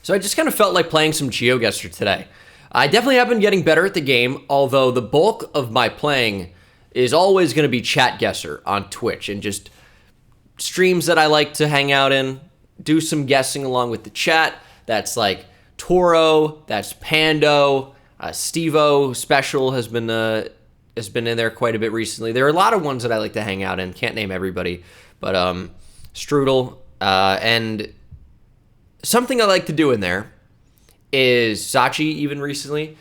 So I just kind of felt like playing some Geoguessr today. I definitely have been getting better at the game, although the bulk of my playing is always going to be Chat Guesser on Twitch and just streams that I like to hang out in, do some guessing along with the chat. That's like Toro, that's Pando, Stevo Special has been in there quite a bit recently. There are a lot of ones that I like to hang out in. Can't name everybody, but Strudel and something I like to do in there is Sachi. Even recently,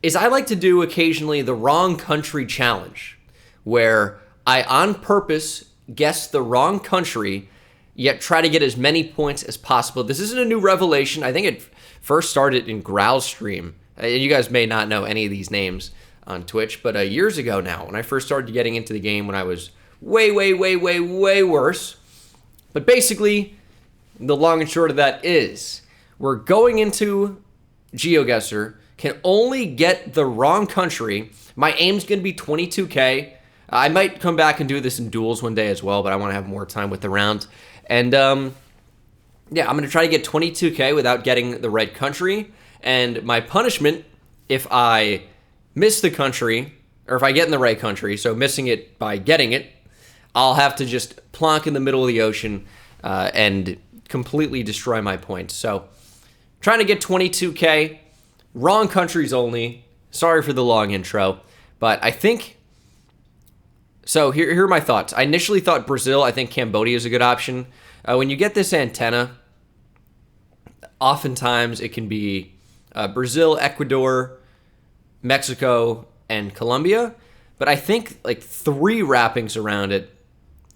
is I like to do occasionally the wrong country challenge, where I on purpose guess the wrong country, yet try to get as many points as possible. This isn't a new revelation. I think it first started in Growl's stream. And you guys may not know any of these names on Twitch, but years ago now, when I first started getting into the game, when I was way worse. But basically, the long and short of that is, we're going into Geoguessr, can only get the wrong country. My aim's going to be 22k. I might come back and do this in duels one day as well, but I want to have more time with the round. And yeah, I'm going to try to get 22k without getting the right country. And my punishment, if I miss the country, or if I get in the right country, so missing it by getting it, I'll have to just plonk in the middle of the ocean and completely destroy my points. So trying to get 22k, wrong countries only. Sorry for the long intro, but I think... So here are my thoughts. I initially thought Brazil. I think Cambodia is a good option. When you get this antenna, oftentimes it can be Brazil, Ecuador, Mexico, and Colombia. But I think like 3 wrappings around it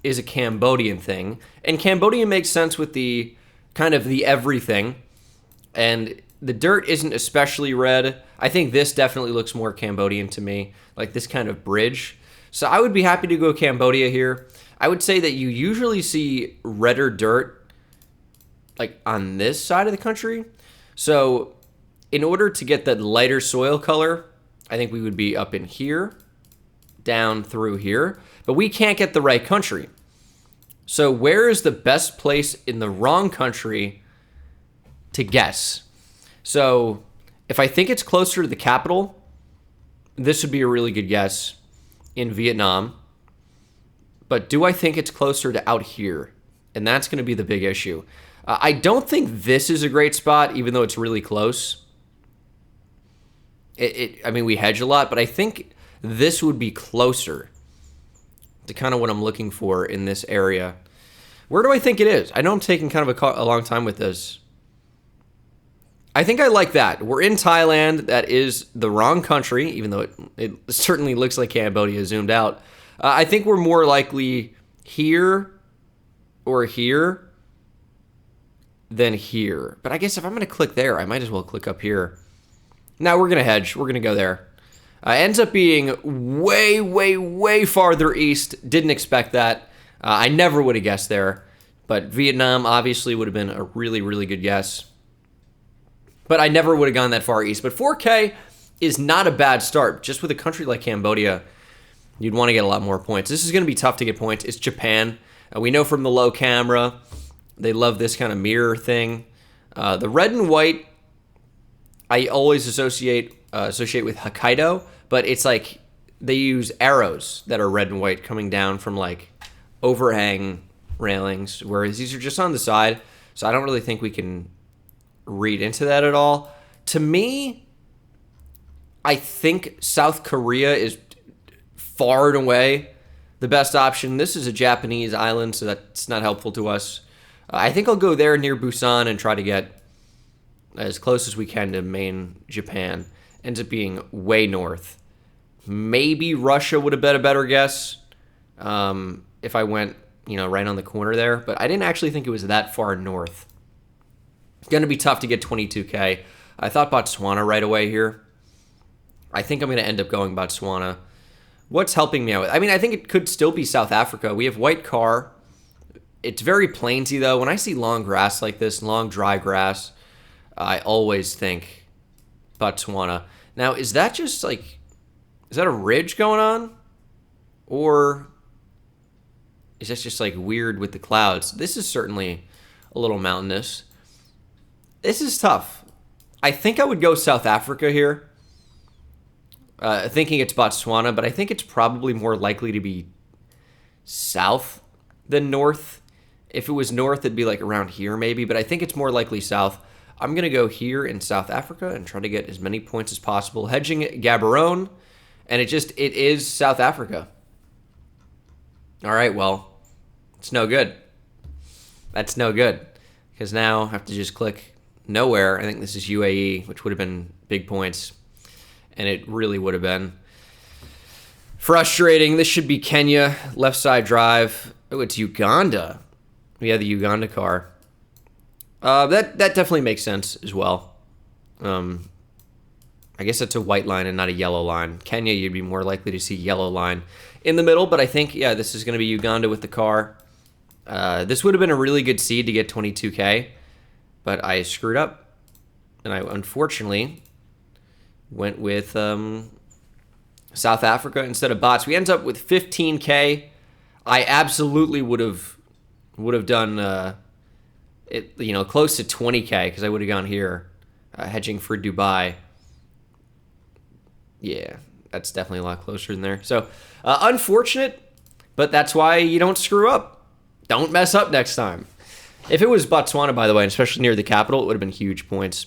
is a Cambodian thing. And Cambodia makes sense with the kind of the everything. And the dirt isn't especially red. I think this definitely looks more Cambodian to me, like this kind of bridge. So I would be happy to go Cambodia here. I would say that you usually see redder dirt like on this side of the country. So in order to get that lighter soil color, I think we would be up in here, down through here. But we can't get the right country. So where is the best place in the wrong country to guess? So if I think it's closer to the capital, this would be a really good guess. In Vietnam, but do I think it's closer to out here? And that's going to be the big issue. I don't think this is a great spot, even though it's really close. I mean, we hedge a lot, but I think this would be closer to kind of what I'm looking for in this area. Where do I think it is? I know I'm taking kind of a long time with this. I think I like that. We're in Thailand. That is the wrong country, even though it certainly looks like Cambodia zoomed out. I think we're more likely here or here than here. But I guess if I'm going to click there, I might as well click up here. Now we're going to hedge. We're going to go there. Ends up being way farther east. Didn't expect that. I never would have guessed there. But Vietnam obviously would have been a really good guess. But I never would have gone that far east. But 4K is not a bad start. Just with a country like Cambodia, you'd want to get a lot more points. This is going to be tough to get points. It's Japan. We know from the low camera, they love this kind of mirror thing. The red and white, I always associate with Hokkaido, but it's like they use arrows that are red and white coming down from like overhang railings, whereas these are just on the side. So I don't really think we can read into that at all. To me, I think South Korea is far and away the best option. This is a Japanese island, so that's not helpful to us. I think I'll go there near Busan and try to get as close as we can to main Japan. Ends up being way north. Maybe Russia would have been a better guess if I went, right on the corner there. But I didn't actually think it was that far north. It's going to be tough to get 22k. I thought Botswana right away here. I think I'm going to end up going Botswana. What's helping me out? I mean, I think it could still be South Africa. We have white car. It's very plainsy, though. When I see long grass like this, long dry grass, I always think Botswana. Now, is that just like... Is that a ridge going on? Or is that just like weird with the clouds? This is certainly a little mountainous. This is tough. I think I would go South Africa here. Thinking it's Botswana, but I think it's probably more likely to be south than north. If it was north, it'd be like around here maybe, but I think it's more likely south. I'm going to go here in South Africa and try to get as many points as possible. Hedging Gaborone, and it is South Africa. All right, well, it's no good. That's no good, because now I have to just click nowhere. I think this is UAE, which would have been big points, and it really would have been frustrating. This should be Kenya, left side drive. Oh, it's Uganda. Yeah, the Uganda car. That definitely makes sense as well. I guess it's a white line and not a yellow line. Kenya, you'd be more likely to see yellow line in the middle, but I think, yeah, this is going to be Uganda with the car. This would have been a really good seed to get 22K, but I screwed up, and I unfortunately went with South Africa instead of bots. We end up with 15K. I absolutely would have done it, close to 20K, because I would have gone here hedging for Dubai. Yeah, that's definitely a lot closer than there. So unfortunate, but that's why you don't screw up. Don't mess up next time. If it was Botswana, by the way, and especially near the capital, it would have been huge points.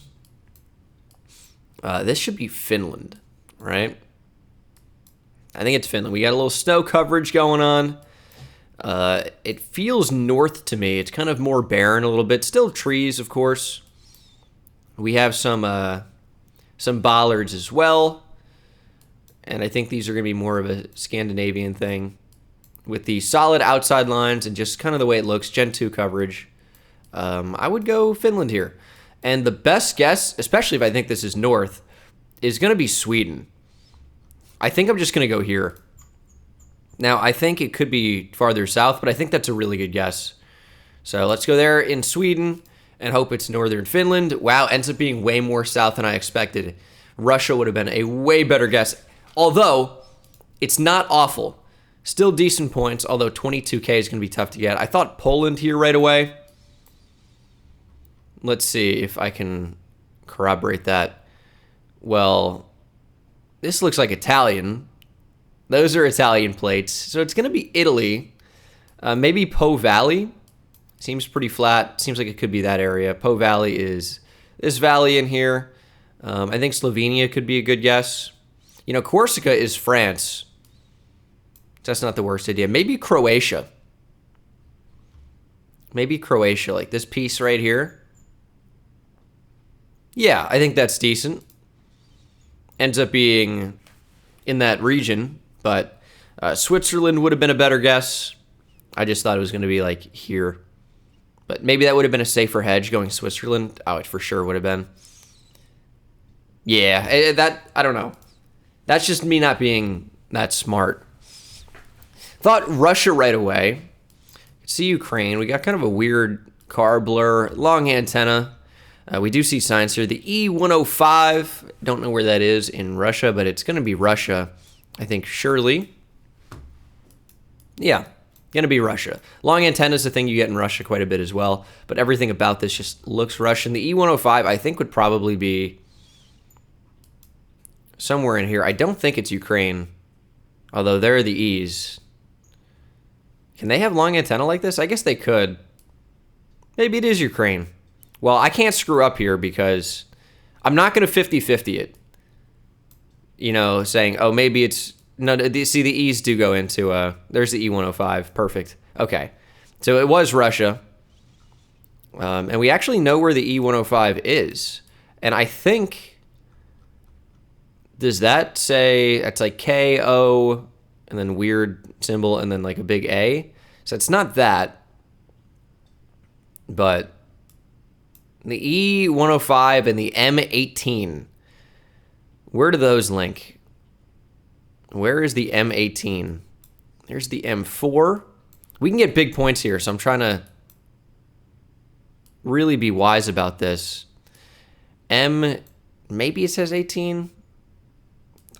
This should be Finland, right? I think it's Finland. We got a little snow coverage going on. It feels north to me. It's kind of more barren a little bit. Still trees, of course. We have some bollards as well. And I think these are going to be more of a Scandinavian thing with the solid outside lines and just kind of the way it looks. Gen 2 coverage. I would go Finland here. And the best guess, especially if I think this is north, is going to be Sweden. I think I'm just going to go here. Now, I think it could be farther south, but I think that's a really good guess. So let's go there in Sweden and hope it's northern Finland. Wow, ends up being way more south than I expected. Russia would have been a way better guess. Although, it's not awful. Still decent points, although 22K is going to be tough to get. I thought Poland here right away. Let's see if I can corroborate that. Well, this looks like Italian. Those are Italian plates. So it's going to be Italy. Maybe Po Valley. Seems pretty flat. Seems like it could be that area. Po Valley is this valley in here. I think Slovenia could be a good guess. Corsica is France. That's not the worst idea. Maybe Croatia. Like this piece right here. Yeah, I think that's decent. Ends up being in that region, but Switzerland would have been a better guess. I just thought it was going to be like here. But maybe that would have been a safer hedge going Switzerland. Oh, it for sure would have been. Yeah, I don't know. That's just me not being that smart. Thought Russia right away. See Ukraine. We got kind of a weird car blur. Long antenna. We do see signs here. The E105. Don't know where that is in Russia, but it's going to be Russia. I think surely. Yeah, going to be Russia. Long antenna is a thing you get in Russia quite a bit as well, but everything about this just looks Russian. The E105 I think would probably be somewhere in here. I don't think it's Ukraine, although there are the E's. Can they have long antenna like this? I guess they could. Maybe it is Ukraine. Well, I can't screw up here because I'm not going to 50-50 it. Saying, oh, maybe it's... No, see, the E's do go into... there's the E105. Perfect. Okay. So it was Russia. And we actually know where the E105 is. And I think... Does that say... It's like K-O... and then weird symbol, and then like a big A. So it's not that. But the E105 and the M18, where do those link? Where is the M18? There's the M4. We can get big points here, so I'm trying to really be wise about this. Maybe it says 18.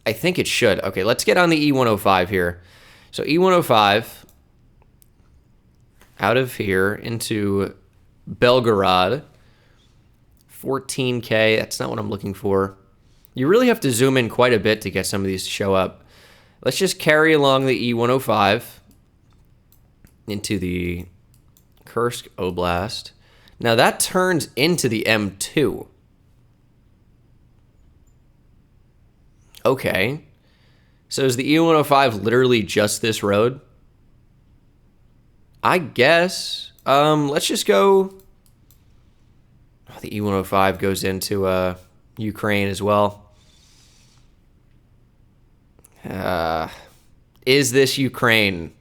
I think it should. Okay, let's get on the E105 here. So E105, out of here into Belgorod, 14K. That's not what I'm looking for. You really have to zoom in quite a bit to get some of these to show up. Let's just carry along the E105 into the Kursk Oblast. Now that turns into the M2. Okay. So is the E105 literally just this road? I guess. Let's just go. Oh, the E105 goes into Ukraine as well. Is this Ukraine?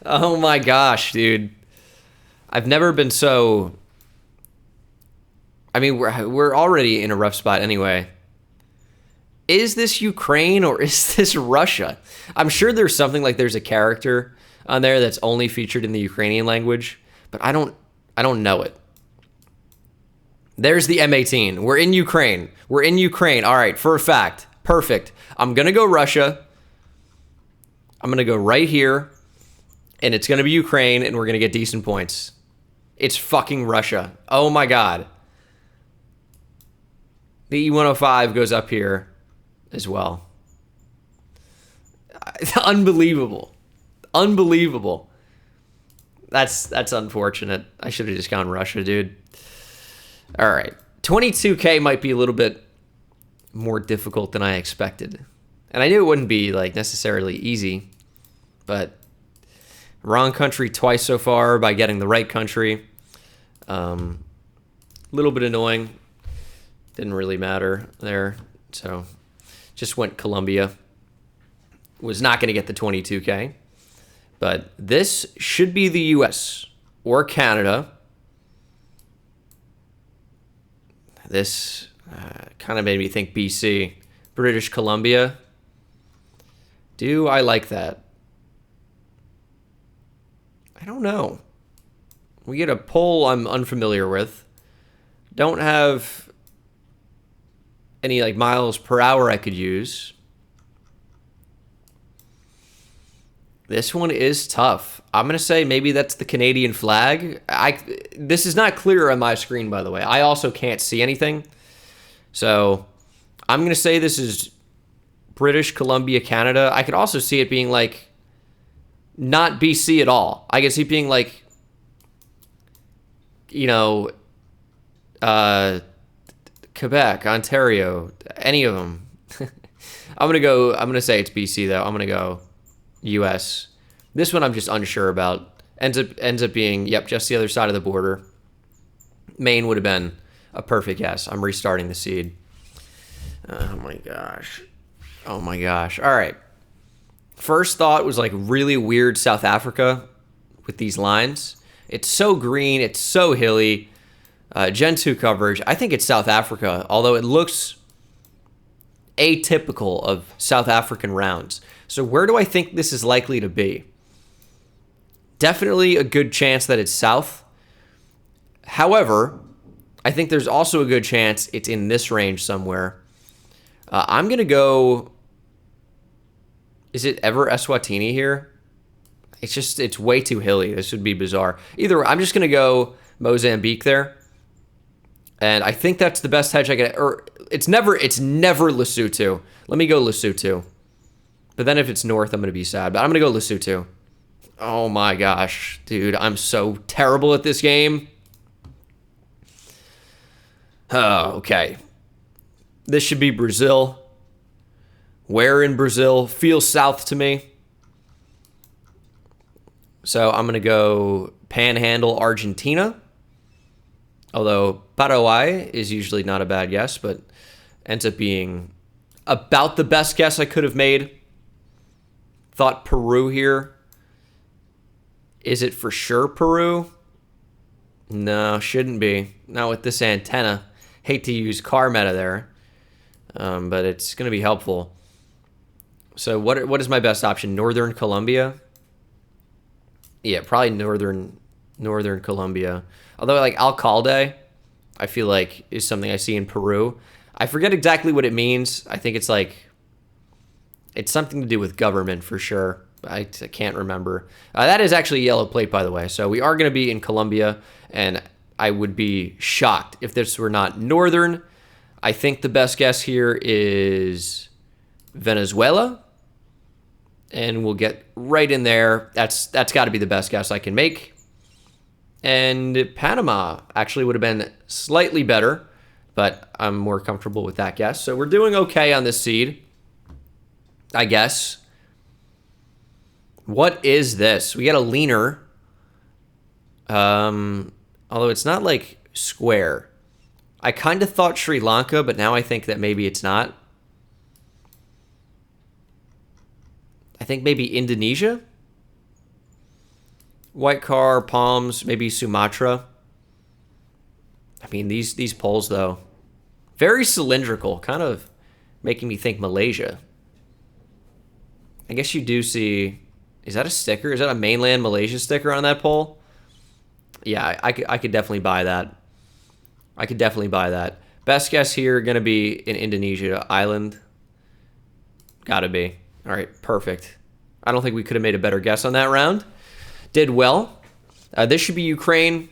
Oh my gosh, dude. I've never been so... I mean, we're already in a rough spot anyway. Is this Ukraine or is this Russia? I'm sure there's something like there's a character on there that's only featured in the Ukrainian language, but I don't know it. There's the M18. We're in Ukraine. We're in Ukraine. All right, for a fact. Perfect. I'm going to go Russia. I'm going to go right here, and it's going to be Ukraine, and we're going to get decent points. It's fucking Russia. Oh my God. The E105 goes up here as well. Unbelievable. Unbelievable. That's unfortunate. I should have just gone Russia, dude. All right. 22K might be a little bit more difficult than I expected. And I knew it wouldn't be like necessarily easy, but wrong country twice so far by getting the right country. Little bit annoying. Didn't really matter there. So just went Colombia. Was not going to get the 22K. But this should be the US or Canada. This kind of made me think BC. British Columbia. Do I like that? I don't know. We get a poll I'm unfamiliar with. Don't have any like miles per hour I could use. This one is tough. I'm going to say maybe that's the Canadian flag. This is not clear on my screen, by the way. I also can't see anything. So I'm going to say this is British Columbia, Canada. I could also see it being like not BC at all. I could see it being like, you know, Quebec, Ontario, any of them. I'm going to say it's BC though. I'm going to go US. This one I'm just unsure about. Ends up being, yep, just the other side of the border. Maine would have been a perfect guess. I'm restarting the seed. Oh my gosh. Oh my gosh. All right. First thought was like really weird South Africa with these lines. It's so green. It's so hilly. Gen 2 coverage. I think it's South Africa, although it looks atypical of South African rounds. So where do I think this is likely to be? Definitely a good chance that it's south. However, I think there's also a good chance it's in this range somewhere. I'm going to go... Is it ever Eswatini here? It's way too hilly. This would be bizarre. Either way, I'm just going to go Mozambique there. And I think that's the best hedge I get. Or it's never Lesotho. Let me go Lesotho. But then if it's north, I'm going to be sad. But I'm going to go Lesotho. Oh my gosh. Dude, I'm so terrible at this game. Oh, okay. This should be Brazil. Where in Brazil? Feels south to me. So I'm going to go Panhandle, Argentina. Although Paraguay is usually not a bad guess, but ends up being about the best guess I could have made. Thought Peru here. Is it for sure Peru? No, shouldn't be. Not with this antenna. Hate to use car meta there, but it's going to be helpful. So what is my best option? Northern Colombia? Yeah, probably northern Colombia. Although like Alcalde, I feel like is something I see in Peru. I forget exactly what it means. I think it's something to do with government for sure. I can't remember. That is actually a yellow plate, by the way. So we are going to be in Colombia, and I would be shocked if this were not northern. I think the best guess here is Venezuela. And we'll get right in there. That's got to be the best guess I can make. And Panama actually would have been slightly better, but I'm more comfortable with that guess. So we're doing okay on this seed, I guess. What is this? We got a leaner. Although it's not like square. I kind of thought Sri Lanka, but now I think that maybe it's not. I think maybe Indonesia. White car, palms, maybe Sumatra. I mean, these poles, though, very cylindrical, kind of making me think Malaysia. I guess you do see... Is that a sticker? Is that a mainland Malaysia sticker on that pole? Yeah, I could definitely buy that. I could definitely buy that. Best guess here going to be in Indonesia island. Gotta be. All right, perfect. I don't think we could have made a better guess on that round. Did well. This should be Ukraine.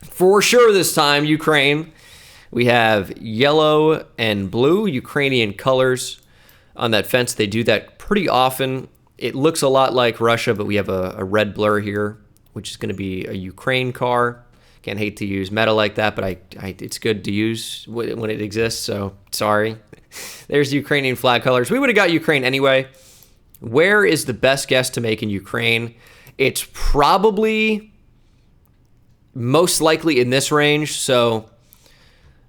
For sure this time, Ukraine. We have yellow and blue Ukrainian colors on that fence. They do that pretty often. It looks a lot like Russia, but we have a red blur here, which is going to be a Ukraine car. Again, hate to use meta like that, but it's good to use when it exists, so sorry. There's the Ukrainian flag colors. We would have got Ukraine anyway. Where is the best guess to make in Ukraine? It's probably most likely in this range, so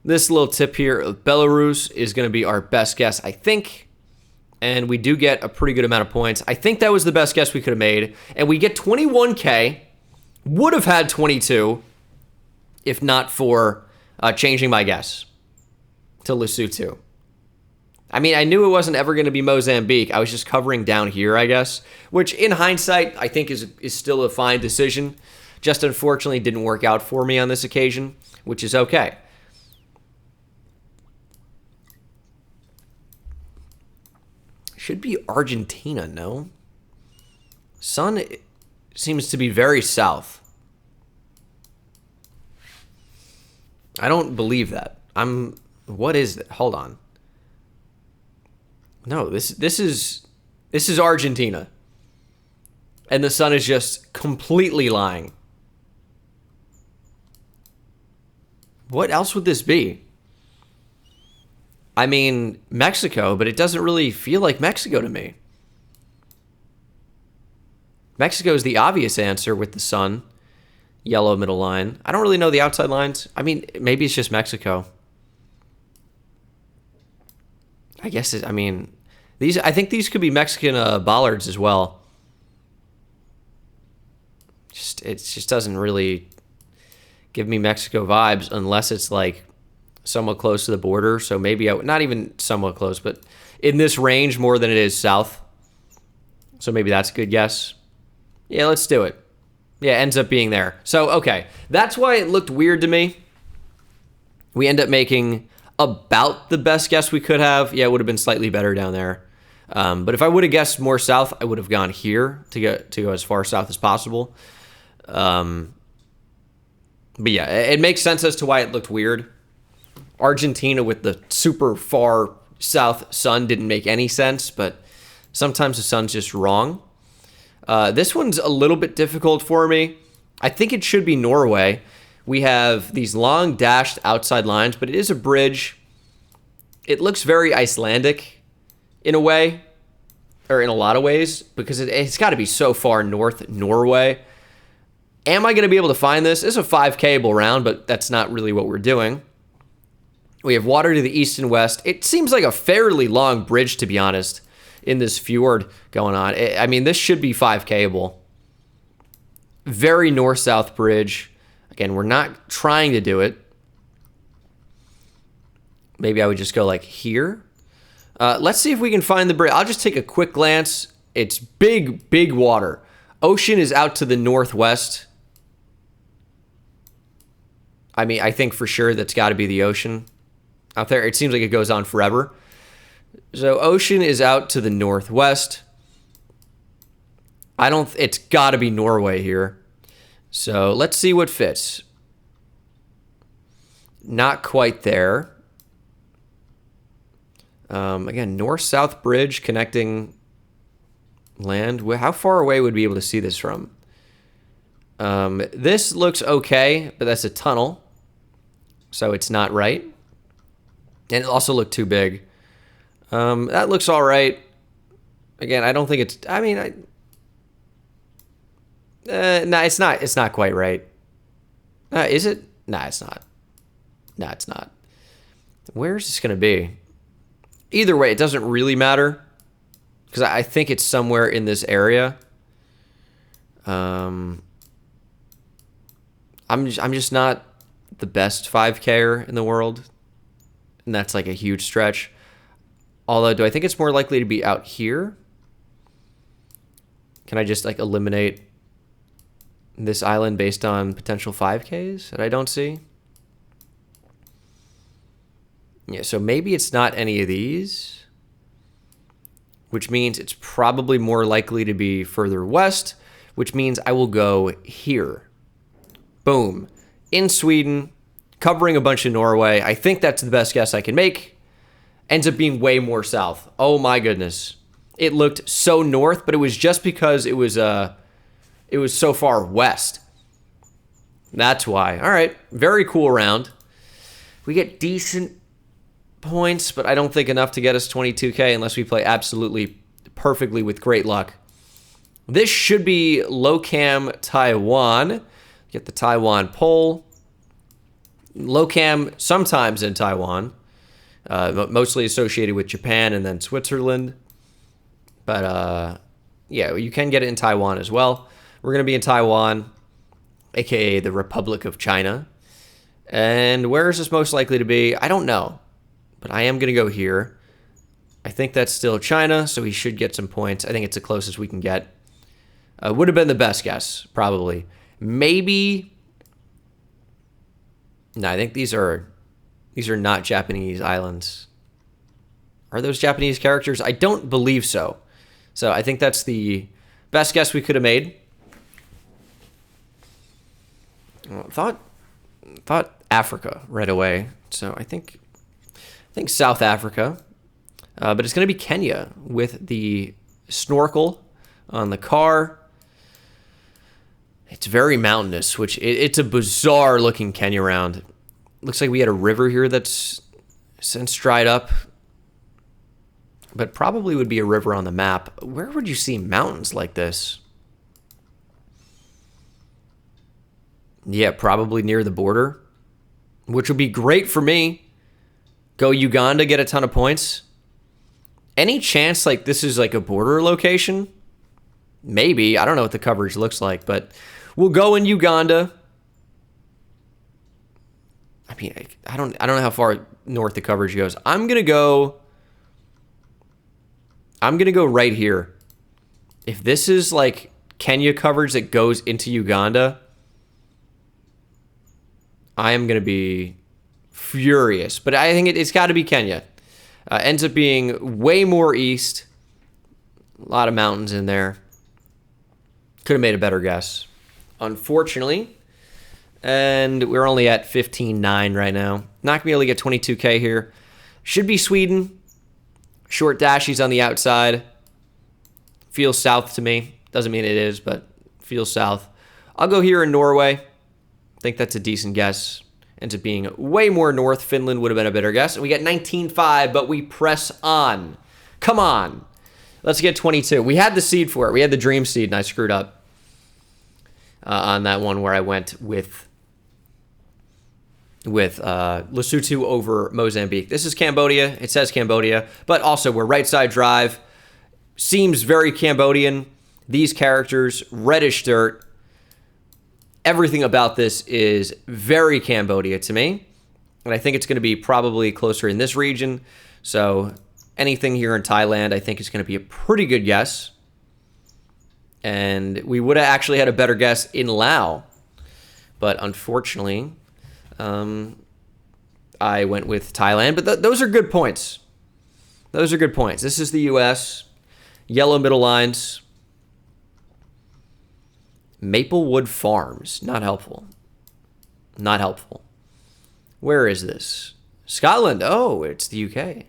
this little tip here of Belarus is going to be our best guess, I think. And we do get a pretty good amount of points. I think that was the best guess we could have made. And we get 21K. Would have had 22 if not for changing my guess to Lesotho. I mean, I knew it wasn't ever going to be Mozambique. I was just covering down here, I guess, which in hindsight, I think is still a fine decision. Just unfortunately didn't work out for me on this occasion, which is okay. Should be Argentina, no? Sun seems to be very south. I don't believe that. What is that? Hold on. No, this is Argentina. And the sun is just completely lying. What else would this be? I mean, Mexico, but it doesn't really feel like Mexico to me. Mexico is the obvious answer with the sun. Yellow middle line. I don't really know the outside lines. I mean, maybe it's just Mexico. I guess I think these could be Mexican bollards as well. It just doesn't really give me Mexico vibes unless it's like somewhat close to the border. So maybe not even somewhat close, but in this range more than it is south. So maybe that's a good guess. Yeah, let's do it. Yeah, it ends up being there. So, okay. That's why it looked weird to me. We end up making about the best guess we could have. Yeah, it would have been slightly better down there. But if I would have guessed more south, I would have gone here to go as far south as possible. But yeah, it makes sense as to why it looked weird. Argentina with the super far south sun didn't make any sense, but sometimes the sun's just wrong. This one's a little bit difficult for me. I think it should be Norway. We have these long dashed outside lines, but it is a bridge. It looks very Icelandic in a way, or in a lot of ways, because it's got to be so far north Norway. Am I going to be able to find this? It's a 5K round, but that's not really what we're doing. We have water to the east and west. It seems like a fairly long bridge, to be honest, in this fjord going on. I mean, this should be 5K. Very north-south bridge. Again, we're not trying to do it. Maybe I would just go like here. Let's see if we can find the bridge. I'll just take a quick glance. It's big, big water. Ocean is out to the northwest. I mean, I think for sure that's got to be the ocean out there. It seems like it goes on forever. So ocean is out to the northwest. It's got to be Norway here. So let's see what fits. Not quite there. Again, north-south bridge connecting land. How far away would we be able to see this from? This looks okay, but that's a tunnel, so it's not right. And it also looked too big. That looks all right. Again, I don't think it's... I mean, no, it's not. It's not quite right. Is it? Nah, it's not. Nah, it's not. Where's this going to be? Either way, it doesn't really matter, because I think it's somewhere in this area. I'm just not the best 5K'er in the world, and that's like a huge stretch. Although, do I think it's more likely to be out here? Can I just like eliminate this island based on potential 5Ks that I don't see? Yeah, so maybe it's not any of these, which means it's probably more likely to be further west, which means I will go here. Boom. In Sweden, covering a bunch of Norway. I think that's the best guess I can make. Ends up being way more south. Oh my goodness. It looked so north, but it was just because it was so far west. That's why. All right. Very cool round. We get decent points, but I don't think enough to get us 22K unless we play absolutely perfectly with great luck. This should be low cam Taiwan. Get the Taiwan poll. Low cam sometimes in Taiwan, but mostly associated with Japan and then Switzerland. But yeah, you can get it in Taiwan as well. We're going to be in Taiwan, aka the Republic of China. And where is this most likely to be? I don't know. But I am going to go here. I think that's still China, so he should get some points. I think it's the closest we can get. Would have been the best guess, probably. Maybe... No, I think these are not Japanese islands. Are those Japanese characters? I don't believe so. So I think that's the best guess we could have made. Thought Africa right away. So I think South Africa, but it's going to be Kenya with the snorkel on the car. It's very mountainous, which it's a bizarre looking Kenya round. Looks like we had a river here that's since dried up, but probably would be a river on the map. Where would you see mountains like this? Yeah, probably near the border, which would be great for me. Go Uganda, get a ton of points. Any chance like this is like a border location? Maybe. I don't know what the coverage looks like, but we'll go in Uganda. I mean, I don't know how far north the coverage goes. I'm gonna go right here. If this is like Kenya coverage that goes into Uganda, I am gonna be furious, but I think it's got to be Kenya. Ends up being way more east. A lot of mountains in there. Could have made a better guess, unfortunately. And we're only at 15.9 right now. Not going to be able to get 22K here. Should be Sweden. Short dashies on the outside. Feels south to me. Doesn't mean it is, but feels south. I'll go here in Norway. I think that's a decent guess. Ends up being way more north. Finland would have been a better guess. And we get 19.5, but we press on. Come on. Let's get 22. We had the seed for it. We had the dream seed, and I screwed up on that one where I went with Lesotho over Mozambique. This is Cambodia. It says Cambodia, but also we're right side drive. Seems very Cambodian. These characters, reddish dirt. Everything about this is very Cambodia to me. And I think it's going to be probably closer in this region. So anything here in Thailand, I think is going to be a pretty good guess. And we would have actually had a better guess in Laos. But unfortunately, I went with Thailand. But those are good points. Those are good points. This is the U.S. Yellow middle lines. Maplewood Farms. Not helpful. Not helpful. Where is this? Scotland. Oh, it's the UK.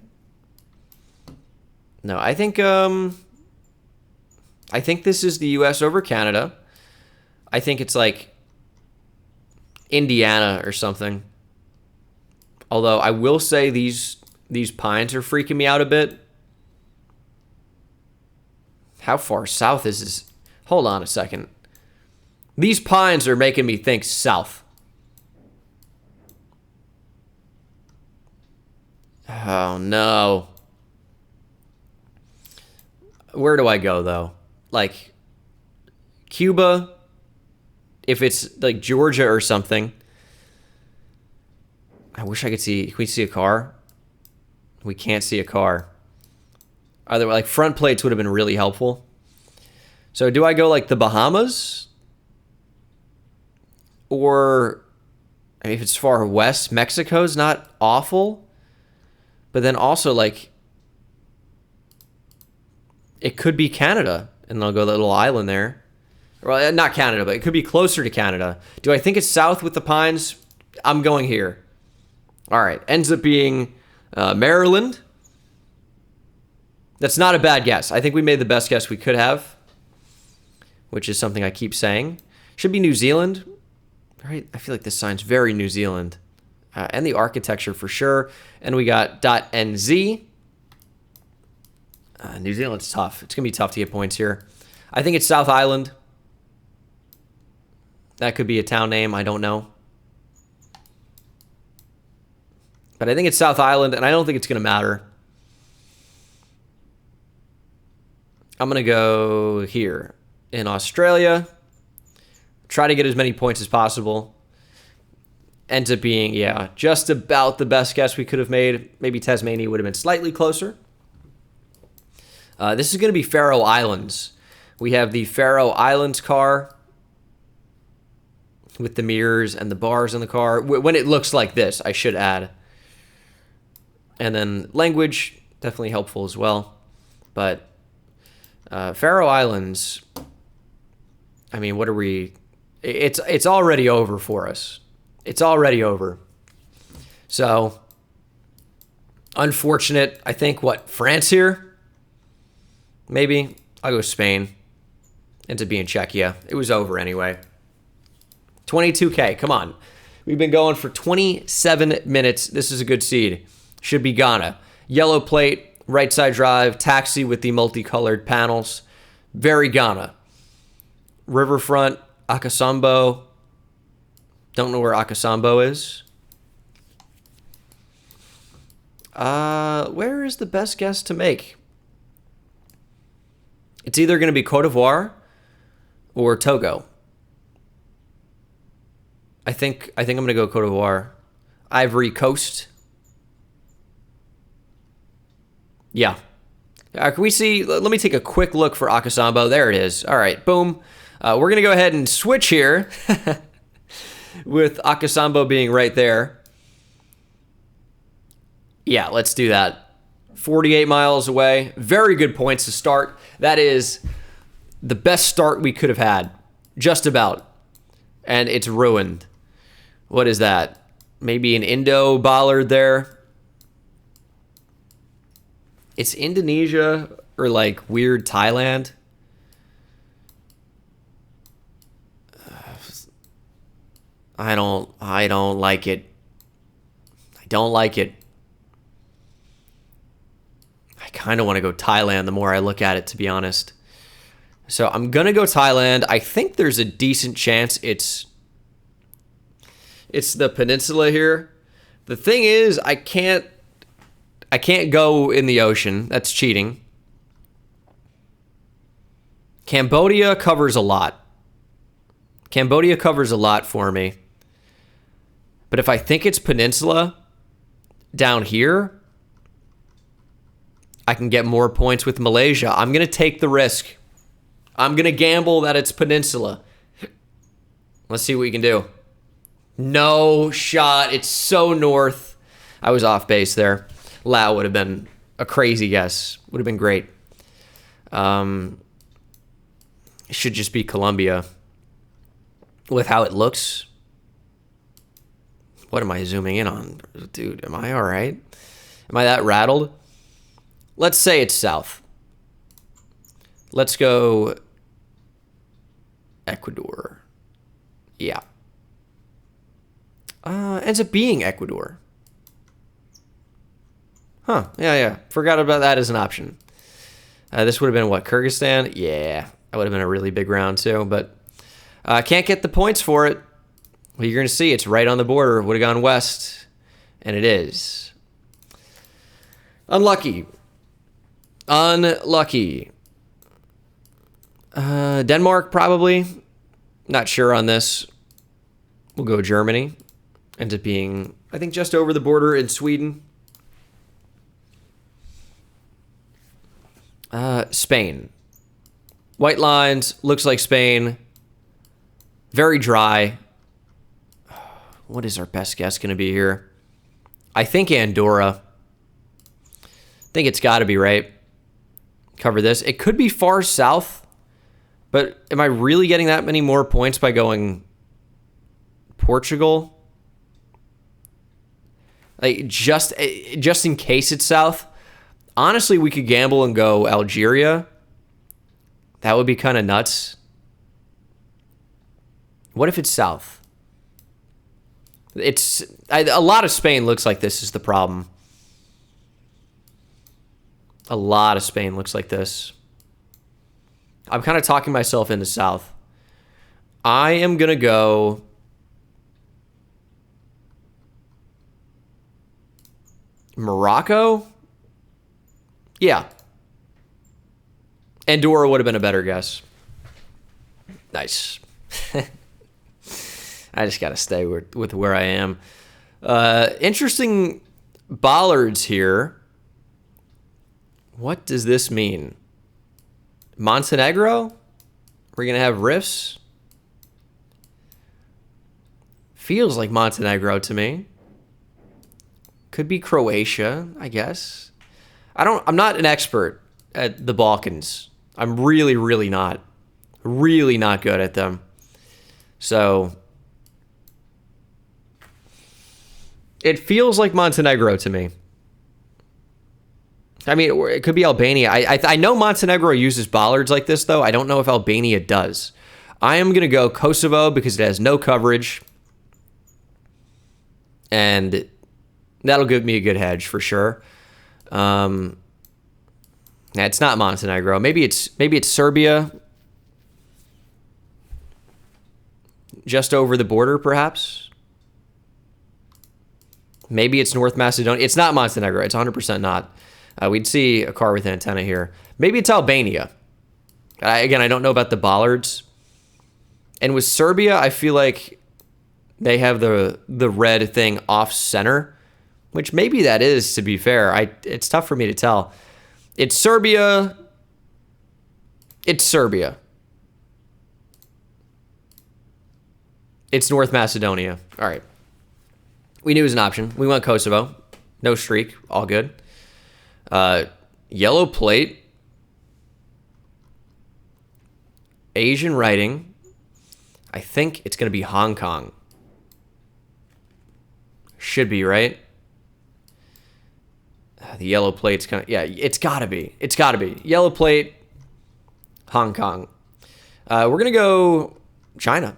No, I think this is the US over Canada. I think it's like Indiana or something. Although I will say these pines are freaking me out a bit. How far south is this? Hold on a second. These pines are making me think south. Oh, no. Where do I go, though? Like, Cuba, if it's like Georgia or something. I wish I could see. Can we see a car? We can't see a car. Either like front plates would have been really helpful. So do I go like the Bahamas? Or I mean, if it's far west, Mexico's not awful. But then also like it could be Canada, and they'll go that little island there. Well, not Canada, but it could be closer to Canada. Do I think it's south with the pines? I'm going here. All right, ends up being Maryland. That's not a bad guess. I think we made the best guess we could have, which is something I keep saying. Should be New Zealand, right? I feel like this sign's very New Zealand. And the architecture for sure. And we got .nz. New Zealand's tough. It's going to be tough to get points here. I think it's South Island. That could be a town name. I don't know. But I think it's South Island, and I don't think it's going to matter. I'm going to go here in Australia. Try to get as many points as possible. Ends up being, yeah, just about the best guess we could have made. Maybe Tasmania would have been slightly closer. This is going to be Faroe Islands. We have the Faroe Islands car with the mirrors and the bars in the car. When it looks like this, I should add. And then language, definitely helpful as well. But Faroe Islands, I mean, what are we... It's already over for us. It's already over. So, unfortunate. I think, France here? Maybe. I'll go Spain. Ends up being Czechia. It was over anyway. 22K. Come on. We've been going for 27 minutes. This is a good seed. Should be Ghana. Yellow plate, right side drive, taxi with the multicolored panels. Very Ghana. Riverfront, Akasambo. Don't know where Akasambo is. Where is the best guess to make? It's either going to be Cote d'Ivoire or Togo. I think I'm going to go Cote d'Ivoire. Ivory Coast. Yeah. Can we see? Let me take a quick look for Akasambo. There it is. All right, boom. We're going to go ahead and switch here with Akasambo being right there. Yeah, let's do that. 48 miles away. Very good points to start. That is the best start we could have had. Just about. And it's ruined. What is that? Maybe an Indo bollard there. It's Indonesia or like weird Thailand. I don't like it. I don't like it. I kind of want to go Thailand the more I look at it, to be honest. So I'm going to go Thailand. I think there's a decent chance it's the peninsula here. The thing is, I can't go in the ocean. That's cheating. Cambodia covers a lot. Cambodia covers a lot for me. But if I think it's peninsula down here, I can get more points with Malaysia. I'm going to take the risk. I'm going to gamble that it's peninsula. Let's see what we can do. No shot. It's so north. I was off base there. Lao would have been a crazy guess. Would have been great. It should just be Colombia. With how it looks. What am I zooming in on? Dude, am I all right? Am I that rattled? Let's say it's south. Let's go Ecuador. Yeah. Ends up being Ecuador. Huh. Yeah. Forgot about that as an option. This would have been what? Kyrgyzstan? Yeah. That would have been a really big round too, but can't get the points for it. Well, you're going to see it's right on the border. Would have gone west, and it is. Unlucky. Denmark, probably. Not sure on this. We'll go Germany. Ends up being, I think, just over the border in Sweden. Spain. White lines, looks like Spain. Very dry. What is our best guess going to be here? I think Andorra. I think it's got to be right. Cover this. It could be far south, but am I really getting that many more points by going Portugal? Like just in case it's south. Honestly, we could gamble and go Algeria. That would be kind of nuts. What if it's south? A lot of Spain looks like this is the problem. A lot of Spain looks like this. I'm kind of talking myself into south. I am going to go Morocco? Yeah. Andorra would have been a better guess. Nice. I just got to stay with where I am. Interesting bollards here. What does this mean? Montenegro? We're going to have rifts? Feels like Montenegro to me. Could be Croatia, I guess. I'm not an expert at the Balkans. I'm really not. Really not good at them. So it feels like Montenegro to me. I mean, it could be Albania. I know Montenegro uses bollards like this, though. I don't know if Albania does. I am going to go Kosovo because it has no coverage. And that'll give me a good hedge for sure. It's not Montenegro. Maybe it's Serbia. Just over the border, perhaps. Maybe it's North Macedonia. It's not Montenegro. It's 100% not. We'd see a car with an antenna here. Maybe it's Albania. Again, I don't know about the bollards. And with Serbia, I feel like they have the red thing off center, which maybe that is, to be fair. It's tough for me to tell. It's Serbia. It's Serbia. It's North Macedonia. All right. We knew it was an option. We went Kosovo. No streak. All good. Yellow plate. Asian writing. I think it's going to be Hong Kong. Should be, right? The yellow plate's kind of... Yeah, it's got to be. It's got to be. Yellow plate, Hong Kong. We're going to go China.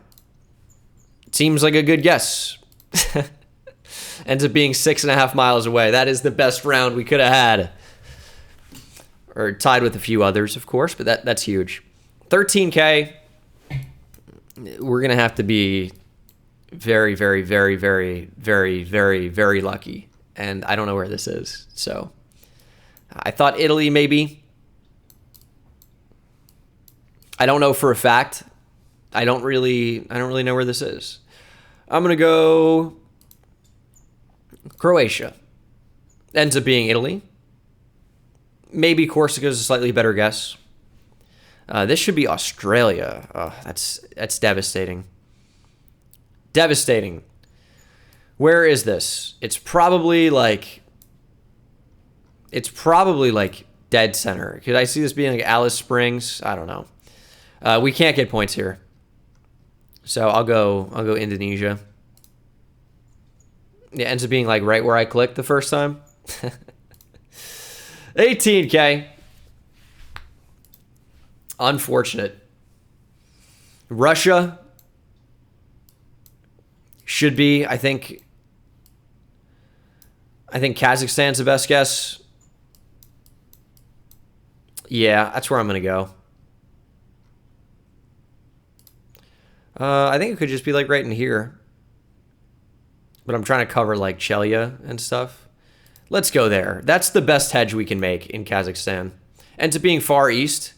Seems like a good guess. Ends up being 6.5 miles away. That is the best round we could have had. Or tied with a few others, of course, but that's huge. 13K. We're going to have to be very, very, very, very, very, very, very lucky. And I don't know where this is. So I thought Italy, maybe. I don't know for a fact. I don't really know where this is. I'm going to go Croatia. Ends up being Italy. Maybe Corsica is a slightly better guess. This should be Australia. Oh, that's devastating. Devastating. Where is this? It's probably like dead center. Could I see this being like Alice Springs? I don't know. We can't get points here. So I'll go Indonesia. It ends up being like right where I clicked the first time. 18K. Unfortunate. Russia should be, I think Kazakhstan's the best guess. Yeah, that's where I'm going to go. I think it could just be like right in here. But I'm trying to cover like Chelia and stuff. Let's go there. That's the best hedge we can make in Kazakhstan. Ends up being far east.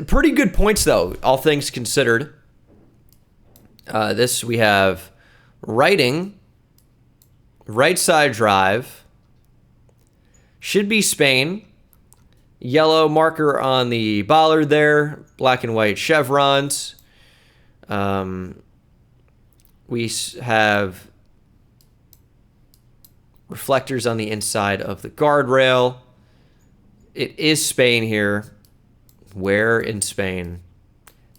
Pretty good points though, all things considered. This we have writing, right side drive. Should be Spain. Yellow marker on the bollard there. Black and white chevrons. We have reflectors on the inside of the guardrail. It is Spain here. Where in Spain?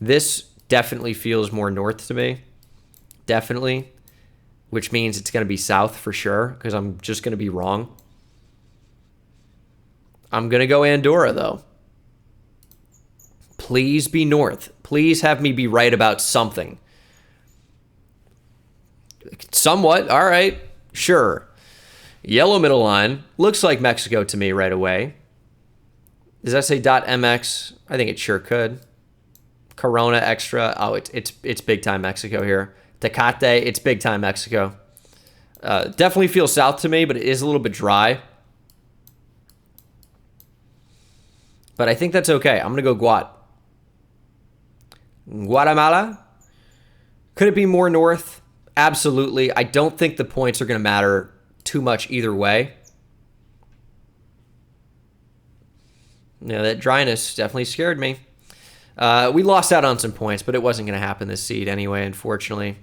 This definitely feels more north to me. Definitely. Which means it's going to be south for sure, because I'm just going to be wrong. I'm going to go Andorra, though. Please be north. Please have me be right about something. Somewhat. All right. Sure. Yellow middle line. Looks like Mexico to me right away. Does that say .mx? I think it sure could. Corona extra. Oh, it's big time Mexico here. Tecate. It's big time Mexico. Definitely feels south to me, but it is a little bit dry. But I think that's okay. I'm going to go Guatemala. Could it be more north? Absolutely. I don't think the points are going to matter too much either way. Yeah, that dryness definitely scared me. We lost out on some points, but it wasn't going to happen this seed anyway, unfortunately.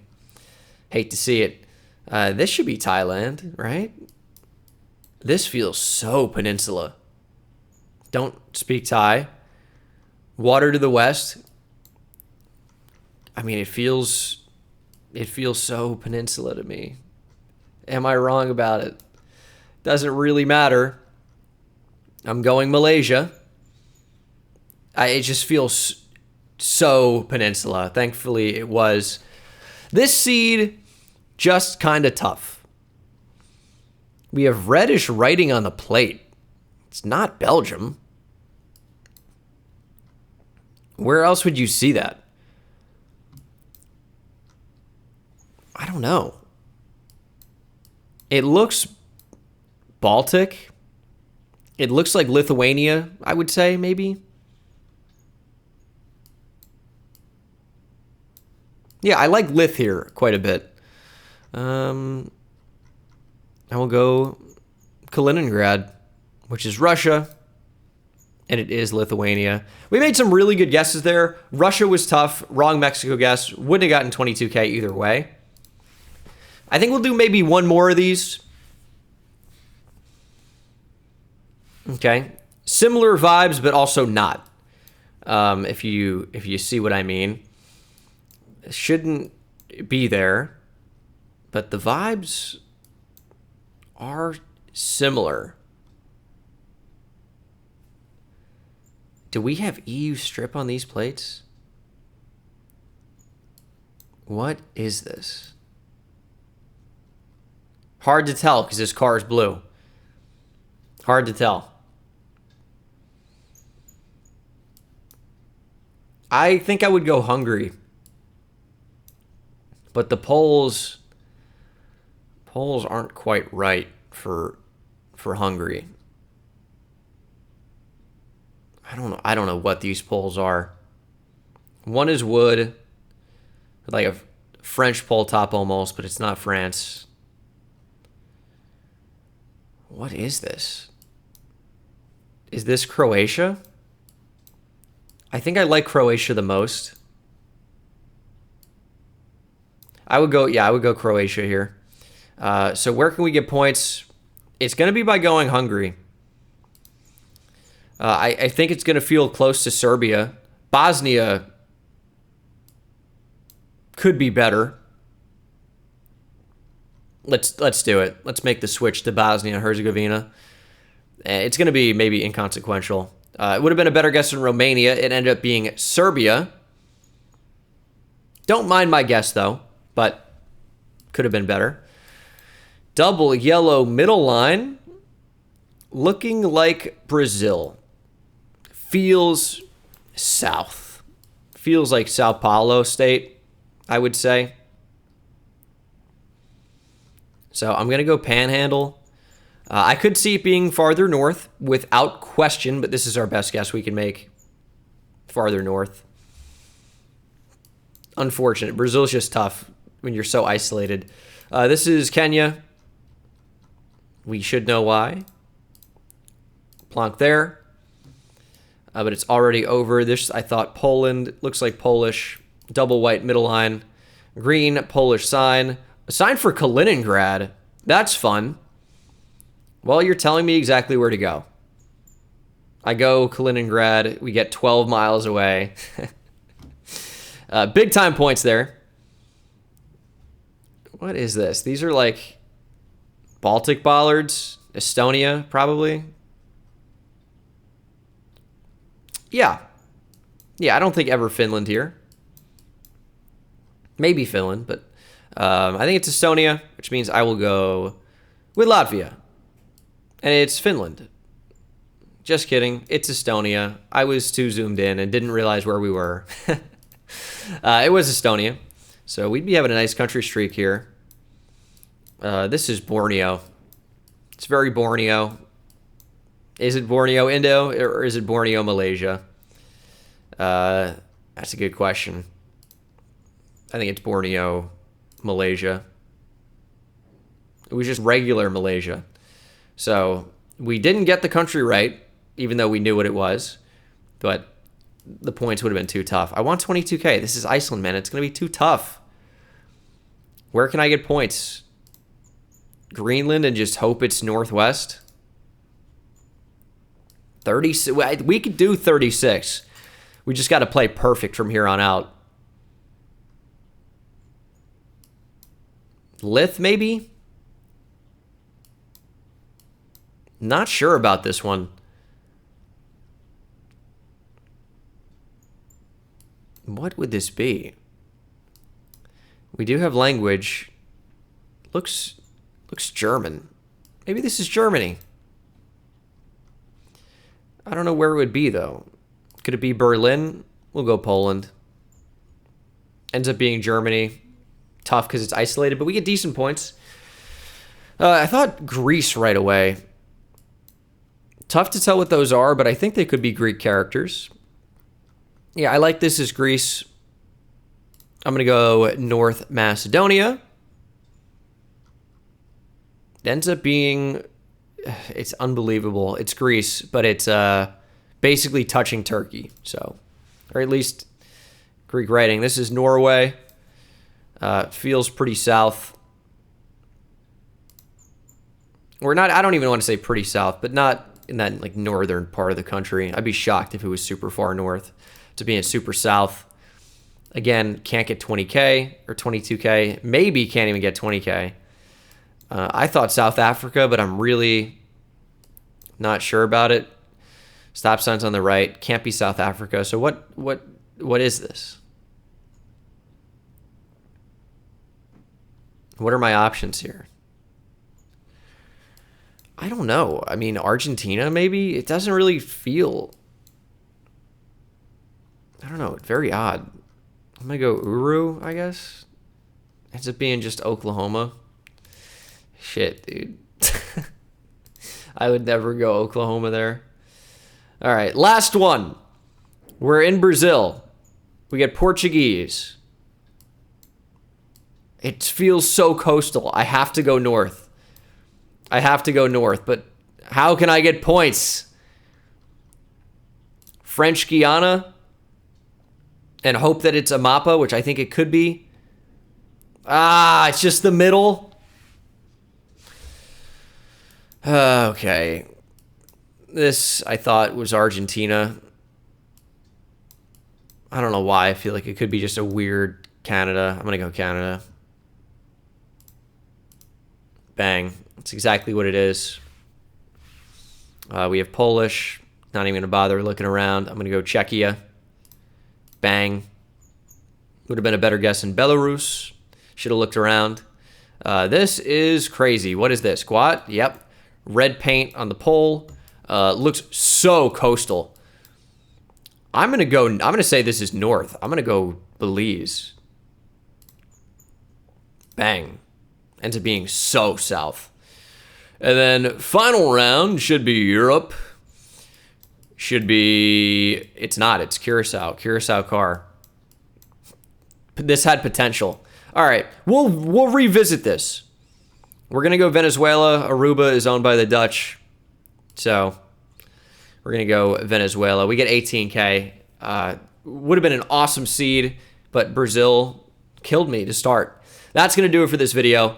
Hate to see it. This should be Thailand, right? This feels so peninsula. Don't speak Thai. Water to the west. I mean, it feels so peninsula to me. Am I wrong about it? Doesn't really matter. I'm going Malaysia. It just feels so peninsula. Thankfully, it was. This seed, just kind of tough. We have reddish writing on the plate. It's not Belgium. Where else would you see that? I don't know. It looks Baltic. It looks like Lithuania, I would say, maybe. Yeah, I like Lith here quite a bit. I will go Kaliningrad, which is Russia, and it is Lithuania. We made some really good guesses there. Russia was tough. Wrong Mexico guess. Wouldn't have gotten 22K either way. I think we'll do maybe one more of these. Okay. Similar vibes, but also not. If you see what I mean. It shouldn't be there, but the vibes are similar. Do we have EU strip on these plates? What is this? Hard to tell because this car is blue. Hard to tell. I think I would go Hungary. But the polls aren't quite right for Hungary. I don't know what these polls are. One is wood, like a French pole top almost, but it's not France. What is this? Is this Croatia? I think I like Croatia the most. I would go Croatia here. So where can we get points? It's going to be by going Hungary. I think it's going to feel close to Serbia. Bosnia could be better. Let's do it. Let's make the switch to Bosnia and Herzegovina. It's going to be maybe inconsequential. It would have been a better guess than Romania. It ended up being Serbia. Don't mind my guess, though, but could have been better. Double yellow middle line. Looking like Brazil. Feels south. Feels like Sao Paulo state, I would say. So I'm going to go Panhandle. I could see it being farther north without question, but this is our best guess we can make. Farther north. Unfortunate. Brazil's just tough when you're so isolated. This is Kenya. We should know why. Plonk there. But it's already over. This, I thought, Poland. Looks like Polish. Double white middle line. Green Polish sign. A sign for Kaliningrad. That's fun. Well, you're telling me exactly where to go. I go Kaliningrad. We get 12 miles away. Big time points there. What is this? These are like Baltic bollards. Estonia, probably. Yeah. Yeah, I don't think ever Finland here. Maybe Finland, but I think it's Estonia, which means I will go with Latvia. And it's Finland. Just kidding. It's Estonia. I was too zoomed in and didn't realize where we were. It was Estonia. So we'd be having a nice country streak here. This is Borneo. It's very Borneo. Is it Borneo, Indo, or is it Borneo, Malaysia? That's a good question. I think it's Borneo, Malaysia. It was just regular Malaysia. So we didn't get the country right, even though we knew what it was. But the points would have been too tough. I want 22K. This is Iceland, man. It's going to be too tough. Where can I get points? Greenland and just hope it's northwest? 30. We could do 36. We just got to play perfect from here on out. Lith, maybe? Not sure about this one. What would this be? We do have language. Looks German. Maybe this is Germany. I don't know where it would be, though. Could it be Berlin? We'll go Poland. Ends up being Germany. Tough because it's isolated, but we get decent points. I thought Greece right away. Tough to tell what those are, but I think they could be Greek characters. Yeah, I like this as Greece. I'm going to go North Macedonia. It ends up being... It's unbelievable. It's Greece, but it's basically touching Turkey. So, or at least Greek writing. This is Norway. Feels pretty south. Or not, I don't even want to say pretty south, but not in that like northern part of the country. I'd be shocked if it was super far north to be in super south. Again, can't get 20K or 22K. Maybe can't even get 20K. I thought South Africa, but I'm really not sure about it. Stop signs on the right. Can't be South Africa. So what is this? What are my options here? I don't know. I mean, Argentina, maybe? It doesn't really feel... I don't know. Very odd. I'm going to go Uru, I guess. Ends up being just Oklahoma. Shit, dude. I would never go Oklahoma there. All right, last one. We're in Brazil. We get Portuguese. It feels so coastal. I have to go north. But how can I get points? French Guiana and hope that it's Amapa, which I think it could be. It's just the middle. Okay. This, I thought, was Argentina. I don't know why. I feel like it could be just a weird Canada. I'm going to go Canada. Bang. That's exactly what it is. We have Polish. Not even going to bother looking around. I'm going to go Czechia. Bang. Would have been a better guess in Belarus. Should have looked around. This is crazy. What is this? Squat? Yep. Red paint on the pole. Looks so coastal. I'm going to say this is north. I'm going to go Belize. Bang. Ends up being so south. And then final round should be Europe. Should be, it's not, it's Curacao. Curacao car. This had potential. All right, we'll revisit this. We're going to go Venezuela. Aruba is owned by the Dutch. So we're going to go Venezuela. We get 18K. Would have been an awesome seed, but Brazil killed me to start. That's going to do it for this video.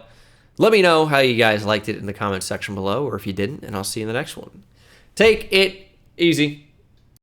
Let me know how you guys liked it in the comments section below, or if you didn't, and I'll see you in the next one. Take it easy.